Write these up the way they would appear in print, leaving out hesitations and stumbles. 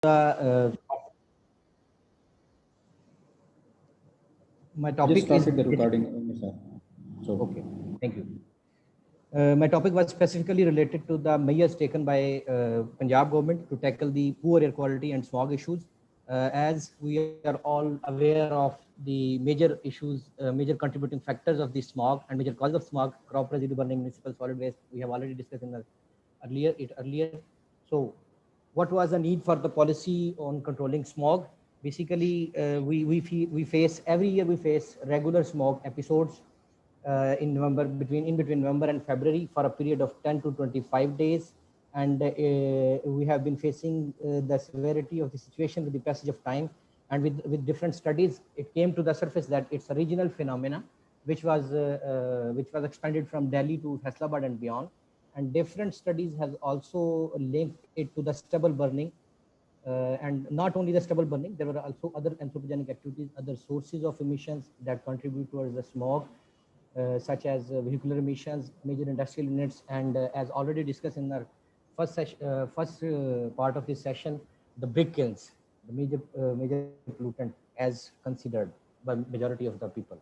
My topic Just started the is recording, sir. So okay. Thank you. My topic was specifically related to the measures taken by Punjab government to tackle the poor air quality and smog issues. As we are all aware of the major issues, major contributing factors of the smog and major causes of smog, crop residue burning, municipal solid waste, we have already discussed in the earlier. So, what was the need for the policy on controlling smog? Basically, we face every year we face regular smog episodes in between November and February for a period of 10 to 25 days, and we have been facing the severity of the situation with the passage of time, and with different studies, it came to the surface that it's a regional phenomena, which was expanded from Delhi to Faisalabad and beyond, and different studies have also linked it to the stubble burning. And not only the stubble burning, there were also other anthropogenic activities, other sources of emissions that contribute towards the smog, such as vehicular emissions, major industrial units, and as already discussed in our first part of this session, the big kilns, the major pollutant as considered by majority of the people.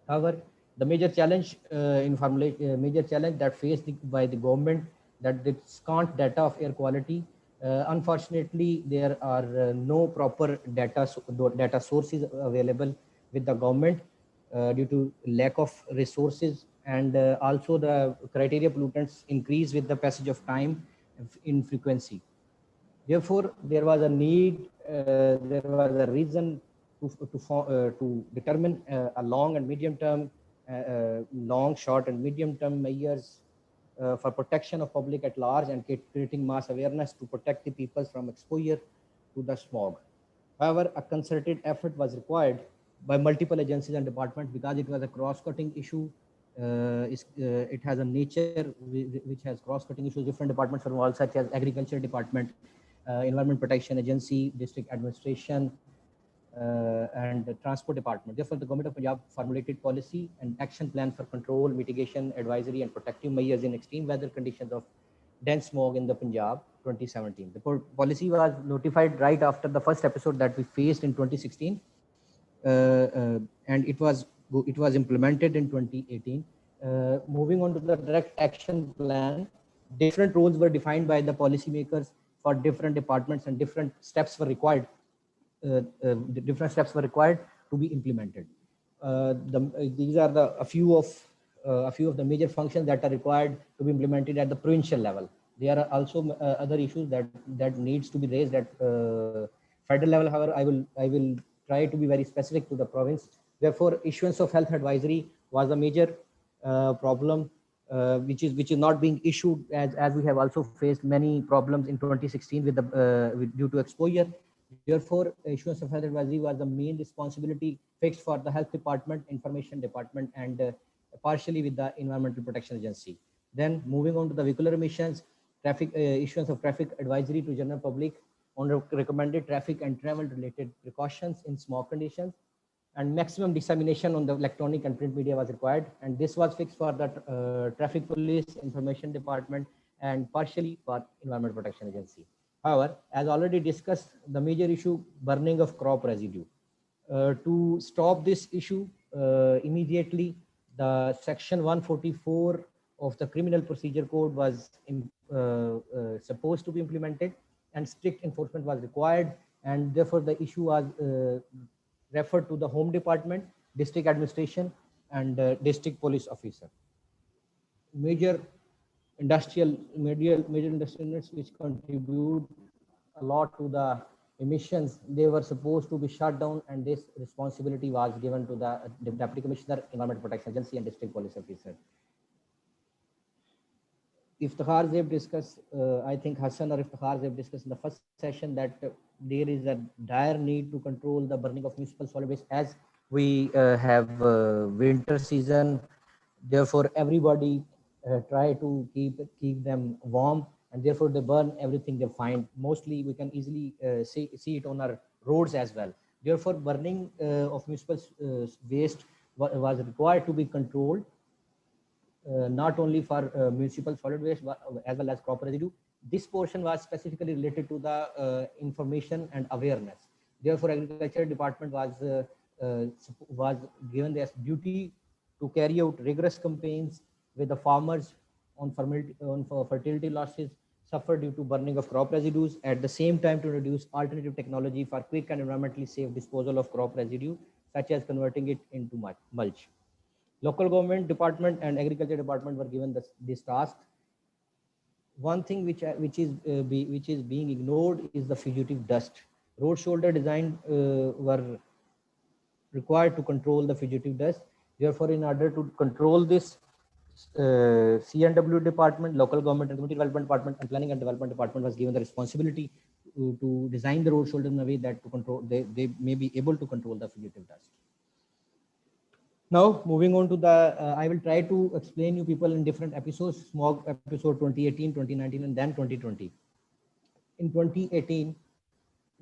However, the major challenge that faced by the government, that the scant data of air quality. Unfortunately, there are no proper data sources available with the government due to lack of resources, and also the criteria pollutants increase with the passage of time in frequency. Therefore, there was a need, there was a reason to determine a long and medium term, long, short, and medium term measures for protection of public at large and creating mass awareness to protect the people from exposure to the smog. However, a concerted effort was required by multiple agencies and departments because it was a cross-cutting issue. It has a nature which has cross-cutting issues. Different departments are involved, such as Agriculture Department, Environment Protection Agency, District Administration, and the Transport Department. Therefore, the Government of Punjab formulated policy and action plan for control, mitigation, advisory, and protective measures in extreme weather conditions of dense smog in the Punjab 2017. The policy was notified right after the first episode that we faced in 2016, and it was implemented in 2018. Moving on to the direct action plan, different roles were defined by the policymakers for different departments, and different steps were required. Different steps were required to be implemented. These are a few of the major functions that are required to be implemented at the provincial level. There are also other issues that needs to be raised at federal level. However, I will try to be very specific to the province. Therefore, issuance of health advisory was a major problem, which is not being issued, as we have also faced many problems in 2016 due to exposure. Therefore, issuance of health advisory was the main responsibility fixed for the health department, information department, and partially with the Environmental Protection Agency. Then moving on to the vehicular emissions, issuance of traffic advisory to general public on recommended traffic and travel related precautions in smog conditions, and maximum dissemination on the electronic and print media was required. And this was fixed for the traffic police, information department, and partially for Environmental Protection Agency. However, as already discussed, the major issue, burning of crop residue. To stop this issue immediately, the section 144 of the Criminal Procedure Code was supposed to be implemented, and strict enforcement was required, and therefore the issue was referred to the Home Department, District Administration, and District Police Officer. Major industrial units which contribute a lot to the emissions, they were supposed to be shut down, and this responsibility was given to the Deputy Commissioner, Environment Protection Agency, and District Police Officer. Iftikhar have discussed, I think Hassan or Iftikhar have discussed in the first session that there is a dire need to control the burning of municipal solid waste, as we have winter season. Therefore, everybody try to keep them warm, and therefore they burn everything they find. Mostly, we can easily see it on our roads as well. Therefore, burning of municipal waste was required to be controlled. Not only for municipal solid waste as well as crop residue, This portion was specifically related to the information and awareness. Therefore, Agriculture Department was given this duty to carry out rigorous campaigns with the farmers on fertility losses suffered due to burning of crop residues, at the same time to introduce alternative technology for quick and environmentally safe disposal of crop residue, such as converting it into mulch. Local government department and agriculture department were given this task. One thing which is being ignored is the fugitive dust. Road shoulder design were required to control the fugitive dust. Therefore, in order to control this, CNW department, local government and community development department, and planning and development department was given the responsibility to design the road shoulder in a way that to control they may be able to control the fugitive dust. Now, moving on to the, I will try to explain you people in different episodes, Smog episode 2018, 2019, and then 2020. In 2018,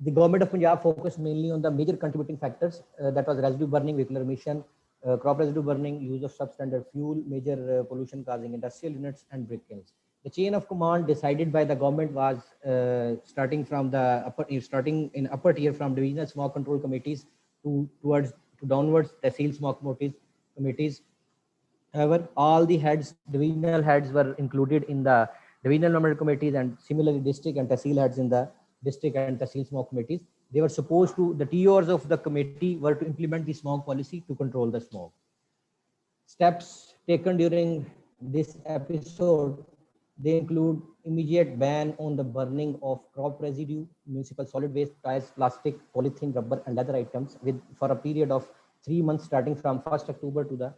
the government of Punjab focused mainly on the major contributing factors, that was residue burning, vehicular emission, crop residue burning, use of substandard fuel, major pollution causing industrial units, and brick kilns. The chain of command decided by the government was starting in upper tier from divisional smog control committees to downwards tehsil smog committees. However, all the divisional heads were included in the divisional environmental committees, and similarly district and tehsil heads in the district and tehsil smog committees. They were supposed to, the TOs of the committee were to implement the smog policy to control the smog. Steps taken during this episode, they include immediate ban on the burning of crop residue, municipal solid waste, tires, plastic, polythene, rubber, and other items for a period of 3 months starting from 1st October to the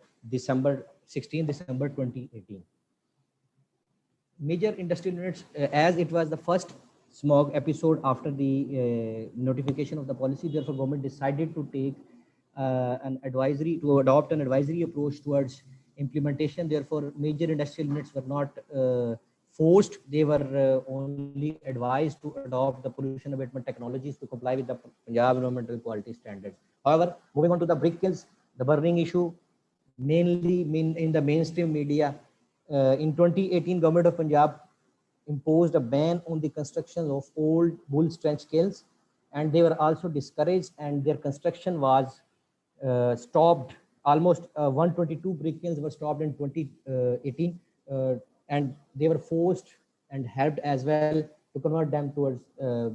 16 December 2018. Major industrial units, as it was the first smog episode after the notification of the policy, therefore government decided to take adopt an advisory approach towards implementation. Therefore, major industrial units were not forced; they were only advised to adopt the pollution abatement technologies to comply with the Punjab environmental quality standards. However, moving on to the brick kilns, the burning issue, mainly in the mainstream media, in 2018, government of Punjab imposed a ban on the construction of old bull stench kilns, and they were also discouraged, and their construction was stopped. Almost 122 brick kilns were stopped in 2018, and they were forced and helped as well to convert them towards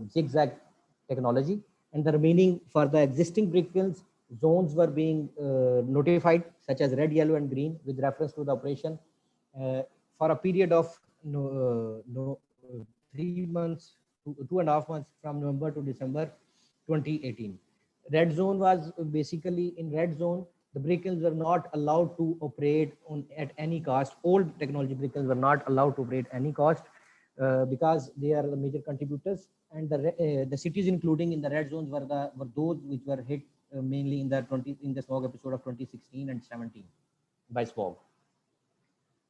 zigzag technology. And the remaining, for the existing brick kilns, zones were being notified, such as red, yellow, and green, with reference to the operation for a period of 3 months, 2.5 months, from November to December 2018. Red zone was basically, in red zone, the brick kilns were not allowed to operate at any cost. Old technology brick kilns were not allowed to operate any cost because they are the major contributors, and the cities including in the red zones were those which were hit mainly in the smog episode of 2016 and 17 by smog.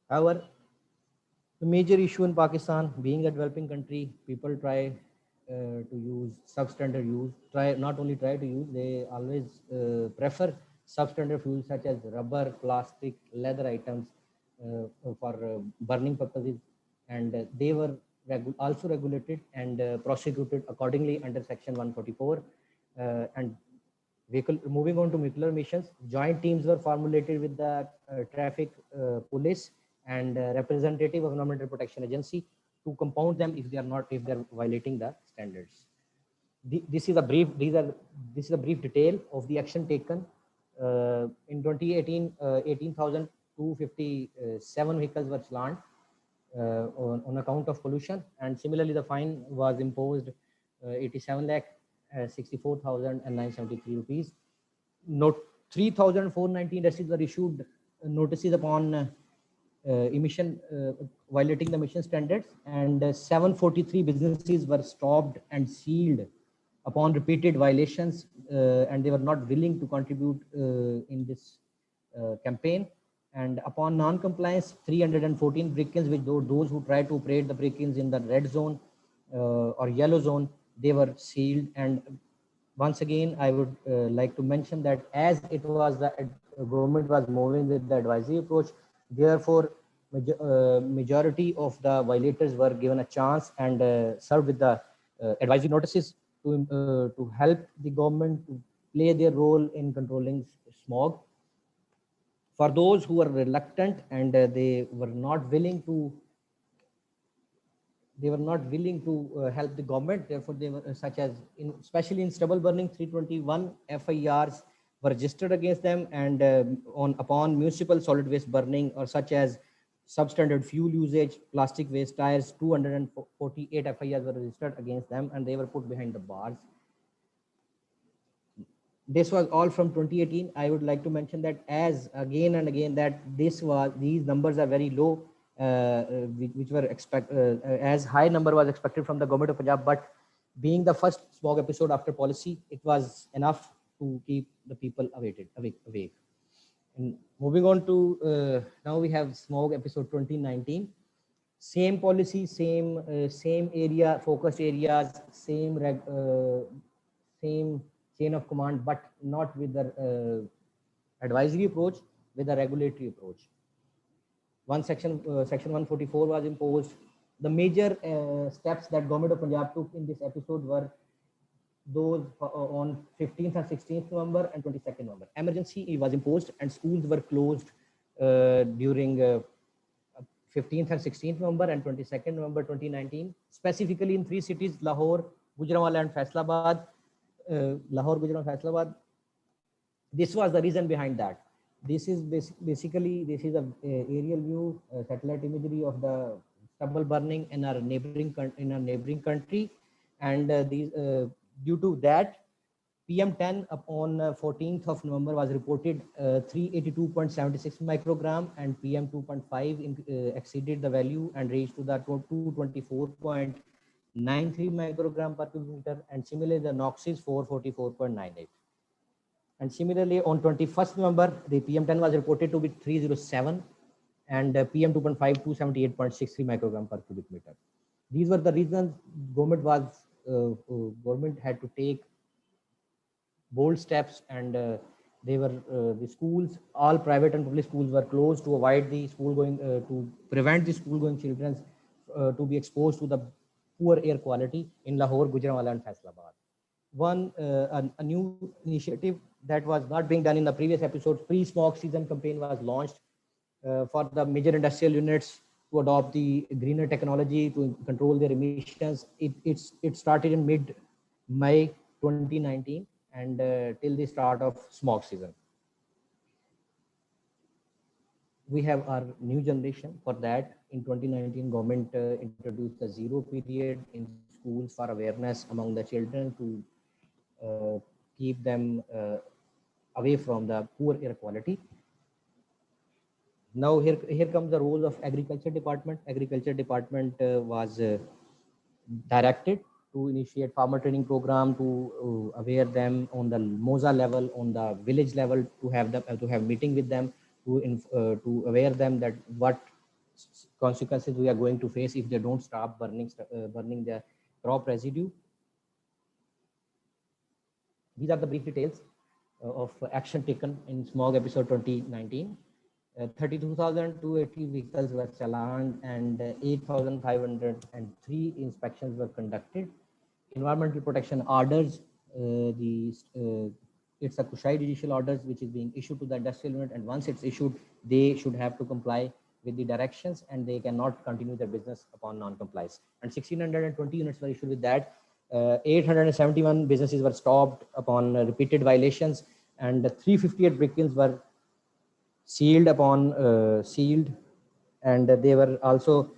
However, the major issue in Pakistan, being a developing country, people try to use substandard use. Not only try to use, they always prefer substandard fuels such as rubber, plastic, leather items for burning purposes, and they were also regulated and prosecuted accordingly under Section 144. And moving on to vehicular emissions, joint teams were formulated with the traffic police and representative of Environmental Protection Agency to compound them if they're violating the standards. This is a brief detail of the action taken. In 2018, 18,257 vehicles were challaned on account of pollution, and similarly the fine was imposed 87 lakh 64,973 rupees. Note 3,490 industries were issued notices upon violating the emission standards, and 743 businesses were stopped and sealed upon repeated violations, and they were not willing to contribute in this campaign. And upon non-compliance, 314 brick kilns, which those who try to operate the brick kilns in the red zone or yellow zone, they were sealed. And once again, I would like to mention that as it was the government was moving with the advisory approach, therefore majority of the violators were given a chance and served with the advisory notices to help the government to play their role in controlling smog. For those who were reluctant and they were not willing to help the government. Therefore, they were such as especially in stubble burning, 321 FIRs were registered against them, and upon municipal solid waste burning or such as substandard fuel usage, plastic waste tires, 248 FIRs were registered against them, and they were put behind the bars. This was all from 2018. I would like to mention that as again and again that these numbers are very low, which were as high number was expected from the government of Punjab, but being the first smog episode after policy, it was enough to keep the people awake. And moving on to now we have smog episode 2019. Same policy, same area, focused areas, same chain of command, but not with the advisory approach, with the regulatory approach. Section 144 was imposed. The major steps that government of Punjab took in this episode were those on 15th and 16th November and 22nd November. Emergency was imposed and schools were closed during 15th and 16th November and 22nd November 2019, specifically in 3 cities, Lahore, Gujranwala and Faisalabad. Lahore, Gujranwala, Faisalabad. This was the reason behind that. This is basically a aerial view, satellite imagery of the stubble burning in our neighboring country, and due to that, PM10 upon 14th of November was reported 382.76 microgram, and PM2.5 exceeded the value and reached to the 224.93 microgram per cubic meter, and similarly the NOx is 444.98. And similarly on 21st November, the PM10 was reported to be 307 and PM2.5 278.63 microgram per cubic meter. These were the reasons government had to take bold steps, and the schools, all private and public schools were closed to avoid the school going to prevent the school going children to be exposed to the poor air quality in Lahore, Gujranwala and Faisalabad. A new initiative that was not being done in the previous episodes, pre-smog season campaign was launched for the major industrial units to adopt the greener technology to control their emissions. It started in mid-May 2019 and till the start of smog season. We have our new generation. For that, in 2019, government introduced the zero period in schools for awareness among the children to keep them away from the poor air quality. Now here comes the role of agriculture department. Agriculture department was directed to initiate farmer training program to aware them on the Moza level, on the village level, to have meeting with them to aware them that what consequences we are going to face if they don't stop burning the crop residue. These are the brief details of action taken in smog episode 2019. 32,280 vehicles were challaned and 8,503 inspections were conducted. Environmental protection orders, it's a Kushai judicial orders which is being issued to the industrial unit, and once it's issued, they should have to comply with the directions and they cannot continue their business upon non-compliance. And 1,620 units were issued with that. 871 businesses were stopped upon repeated violations, and 358 brick kilns were sealed, and they were also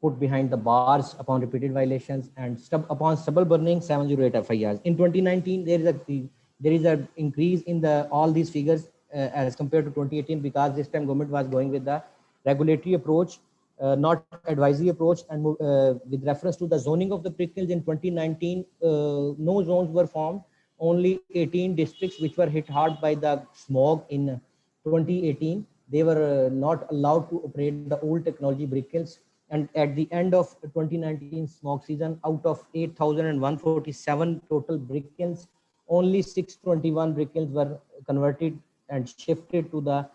put behind the bars upon repeated violations, and upon stubble burning 708 FIRs. In 2019, there is an increase in all these figures as compared to 2018, because this time government was going with the regulatory approach, not advisory approach, and with reference to the zoning of the brick kilns in 2019, no zones were formed. Only 18 districts which were hit hard by the smog in 2018, they were not allowed to operate the old technology brick kilns. And at the end of 2019 smog season, out of 8,147 total brick kilns, only 621 brick kilns were converted and shifted to the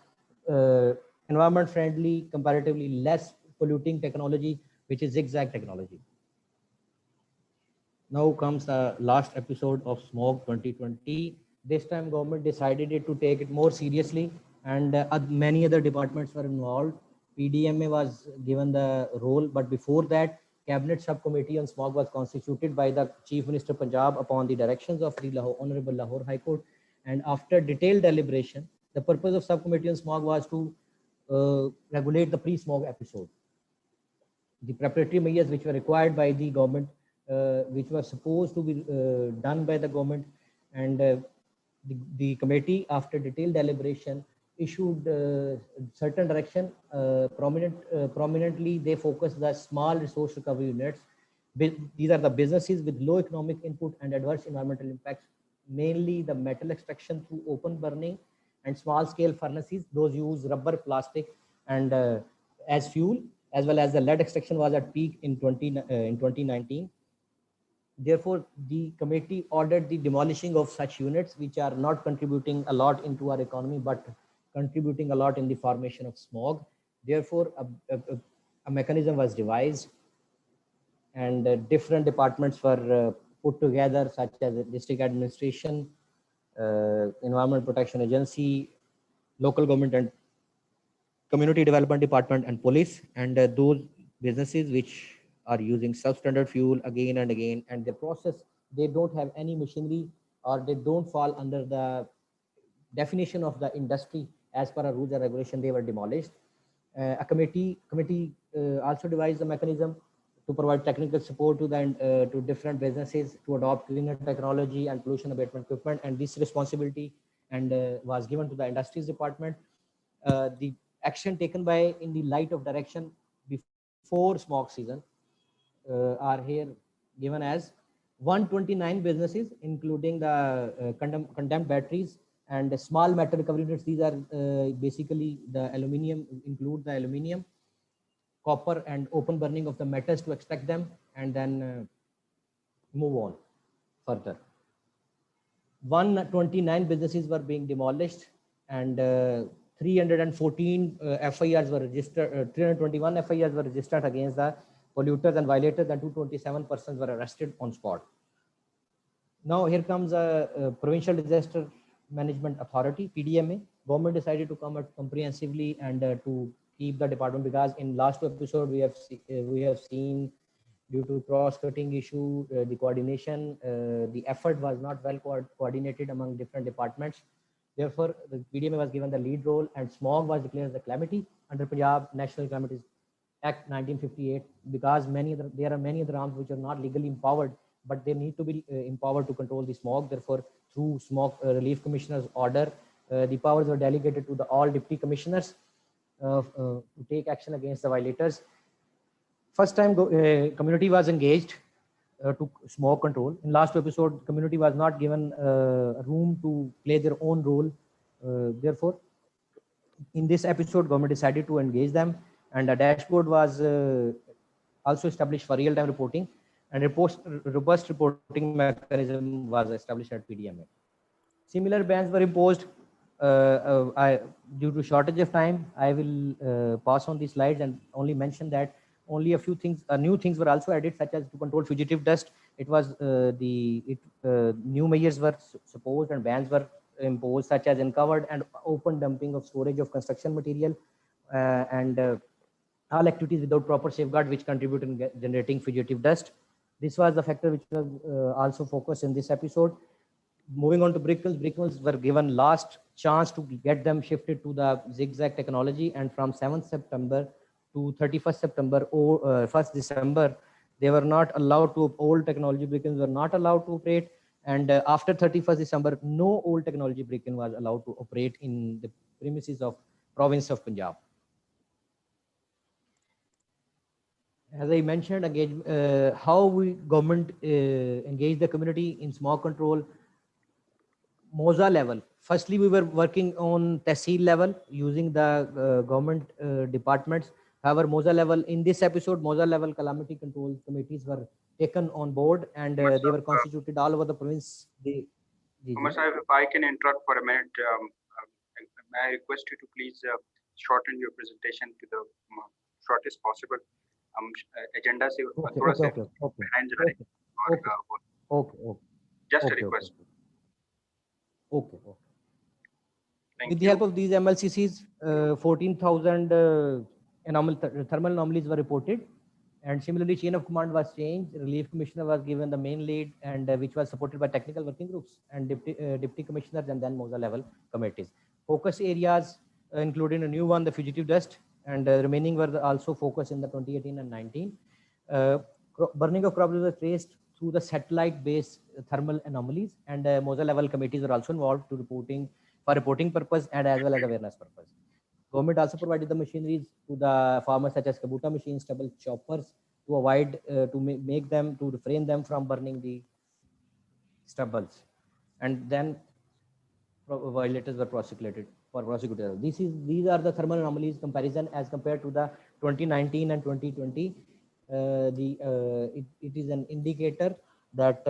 environment friendly, comparatively less polluting technology, which is zigzag technology. Now comes the last episode of Smog 2020. This time government decided to take it more seriously, and many other departments were involved. PDMA was given the role, but before that, Cabinet Subcommittee on Smog was constituted by the Chief Minister Punjab upon the directions of the Honorable Lahore High Court. And after detailed deliberation, the purpose of Subcommittee on Smog was to regulate the pre-smog episode. The preparatory measures which were required by the government, which were supposed to be done by the government, and the committee, after detailed deliberation, issued certain direction. Prominently, they focused the small resource recovery units. These are the businesses with low economic input and adverse environmental impacts, mainly the metal extraction through open burning and small scale furnaces. Those use rubber, plastic, and as fuel, as well as the lead extraction was at peak in 2019. Therefore, the committee ordered the demolishing of such units which are not contributing a lot into our economy, but contributing a lot in the formation of smog. Therefore, a mechanism was devised, and different departments were put together, such as district administration, environment protection agency, local government and community development department, and police. And those businesses which are using substandard fuel again and again, and the process, they don't have any machinery, or they don't fall under the definition of the industry as per our rules and regulation, they were demolished. A committee also devised a mechanism to provide technical support to the to different businesses to adopt cleaner technology and pollution abatement equipment, and this responsibility and was given to the industries department. The action taken by in the light of direction before smog season are here given as 129 businesses, including the condemned batteries and the small metal recovery units. These are basically the aluminium, include the aluminium, copper, and open burning of the metals to extract them, and then move on further. 129 businesses were being demolished, and 314 FIRs were registered, 321 FIRs were registered against the polluters and violators, and 227 persons were arrested on spot. Now here comes a Provincial Disaster Management Authority, PDMA. Government decided to come out comprehensively and to keep the department, because in last two episodes we have seen, due to cross-cutting issue, the coordination, the effort was not well coordinated among different departments. Therefore, the PDMA was given the lead role, and smog was declared as a calamity under Punjab National Calamities Act 1958, because there are many other arms which are not legally empowered, but they need to be empowered to control the smog. Therefore, through smog relief commissioner's order, the powers were delegated to the all deputy commissioners to take action against the violators. First time community was engaged to smog control. In last episode, community was not given room to play their own role. Therefore, in this episode, government decided to engage them, and a dashboard was also established for real-time reporting, and robust reporting mechanism was established at PDMA. Similar bans were imposed. Due to shortage of time, I will pass on these slides and only mention that only a few things, new things were also added, such as to control fugitive dust. It was new measures were supposed, and bans were imposed, such as uncovered and open dumping of storage of construction material, and all activities without proper safeguard which contribute in generating fugitive dust. This was the factor which was also focused in this episode. Moving on to brick kilns were given last chance to get them shifted to the zigzag technology, and from 7th September to 31st September or 1st December, they were not allowed to, old technology brick kilns were not allowed to operate, and after 31st December, no old technology brick kiln was allowed to operate in the premises of province of Punjab. As I mentioned, how we government engage the community in smog control. Moza level. Firstly, we were working on Tehsil level using the government departments. However, Moza level, in this episode, Moza level calamity control committees were taken on board, and they were constituted all over the province. Umer, if I can interrupt for a minute, may I request you to please shorten your presentation to the shortest possible agenda से Okay, थोड़ा okay, से okay, okay, behind जा रहे okay, हैं okay, और okay, okay, just a okay, okay, request. okay, okay, okay. With Thank the help you. of these MLCCs, 14,000 thermal anomalies were reported, and similarly, chain of command was changed. Relief commissioner was given the main lead, and which was supported by technical working groups and deputy commissioners and then MOSA level committees. Focus areas including a new one, the fugitive dust, and remaining were also focused in the 2018 and 19. Burning of crops was traced through the satellite-based thermal anomalies, and MOSA level committees were also involved to reporting purpose and as well as awareness purpose. Government also provided the machineries to the farmers such as kabuta machines, stubble choppers to avoid to refrain them from burning the stubbles, and then violators were prosecuted. These are the thermal anomalies comparison as compared to the 2019 and 2020. It is an indicator that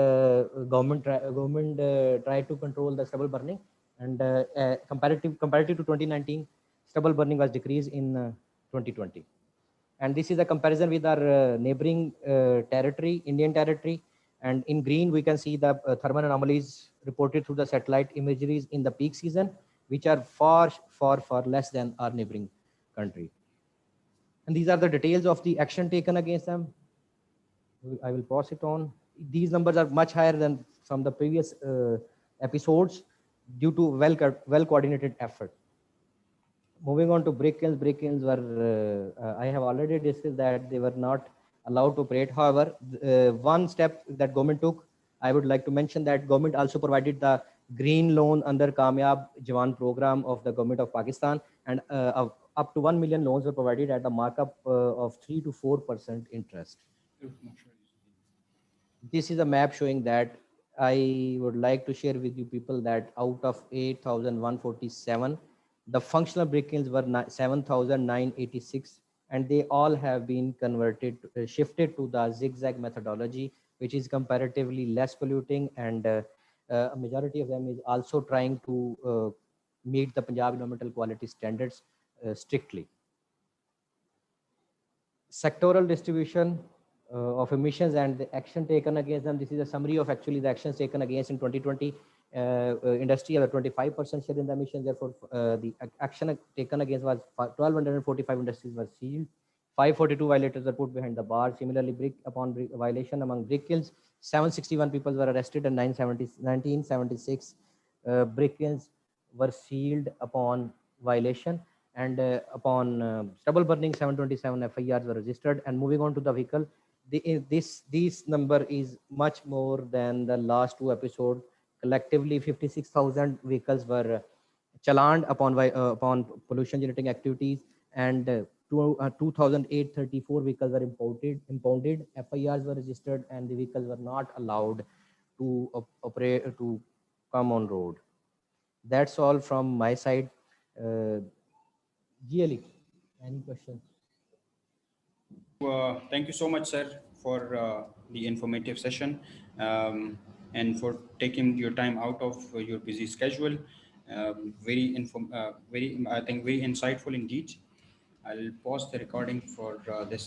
government tried to control the stubble burning, and comparative to 2019, stubble burning was decreased in 2020. And this is a comparison with our neighboring territory, Indian territory. And in green, we can see the thermal anomalies reported through the satellite imageries in the peak season, which are far, far, far less than our neighboring country. And these are the details of the action taken against them. I will pass it on. These numbers are much higher than from the previous episodes due to well coordinated effort. Moving on to break kilns were, I have already discussed that they were not allowed to operate. However, one step that government took, I would like to mention that government also provided the green loan under Kamyab Jawan program of the government of Pakistan, and up to 1 million loans were provided at a markup of 3 to 4% interest. This is a map showing that. I would like to share with you people that out of 8,147, the functional brick kilns were 7,986, and they all have been shifted to the zigzag methodology, which is comparatively less polluting, and a majority of them is also trying to meet the Punjab environmental quality standards strictly. Sectoral distribution of emissions and the action taken against them. This is a summary of actually the actions taken against in 2020. Industry have a 25% share in the emissions. Therefore, the action taken against was 1,245 industries were sealed. 542 violators were put behind the bar. Similarly, brick violation among brick kilns, 761 people were arrested and 1976 brick kilns were sealed upon violation. And upon stubble burning, 727 FIRs were registered. And moving on to the vehicle, this number is much more than the last two episodes. Collectively, 56,000 vehicles were challaned upon pollution generating activities, and 2,834 vehicles were impounded. FIRs were registered, and the vehicles were not allowed to operate to come on road. That's all from my side. GLE, any questions? Thank you so much, sir, for the informative session, and for taking your time out of your busy schedule. Very, I think, very insightful indeed. I'll pause the recording for this.